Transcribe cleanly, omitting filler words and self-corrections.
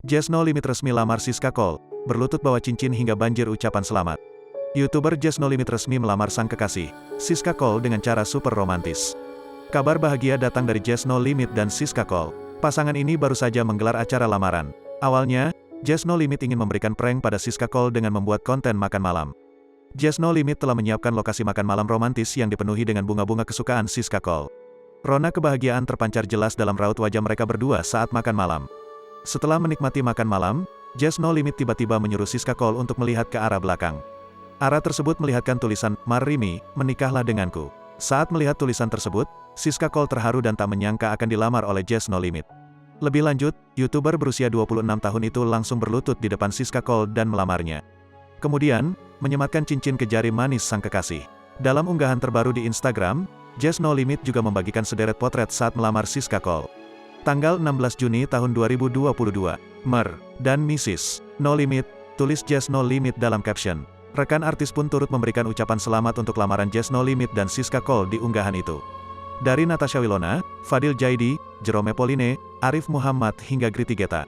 Jazz No Limit resmi lamar Siska Cole, berlutut bawa cincin hingga banjir ucapan selamat. YouTuber Jazz No Limit resmi melamar sang kekasih, Siska Cole dengan cara super romantis. Kabar bahagia datang dari Jazz No Limit dan Siska Cole. Pasangan ini baru saja menggelar acara lamaran. Awalnya, Jazz No Limit ingin memberikan prank pada Siska Cole dengan membuat konten makan malam. Jazz No Limit telah menyiapkan lokasi makan malam romantis yang dipenuhi dengan bunga-bunga kesukaan Siska Cole. Rona kebahagiaan terpancar jelas dalam raut wajah mereka berdua saat makan malam. Setelah menikmati makan malam, Jazz No Limit tiba-tiba menyuruh Siska Cole untuk melihat ke arah belakang. Arah tersebut melihatkan tulisan, "Marimi, menikahlah denganku." Saat melihat tulisan tersebut, Siska Cole terharu dan tak menyangka akan dilamar oleh Jazz No Limit. Lebih lanjut, YouTuber berusia 26 tahun itu langsung berlutut di depan Siska Cole dan melamarnya. Kemudian, menyematkan cincin ke jari manis sang kekasih. Dalam unggahan terbaru di Instagram, Jazz No Limit juga membagikan sederet potret saat melamar Siska Cole. Tanggal 16 Juni tahun 2022, Mer dan Mrs. No Limit, tulis Jazz No Limit dalam caption. Rekan artis pun turut memberikan ucapan selamat untuk lamaran Jazz No Limit dan Siska Cole di unggahan itu. Dari Natasha Wilona, Fadil Jaidi, Jerome Pauline, Arif Muhammad hingga Griti Geta.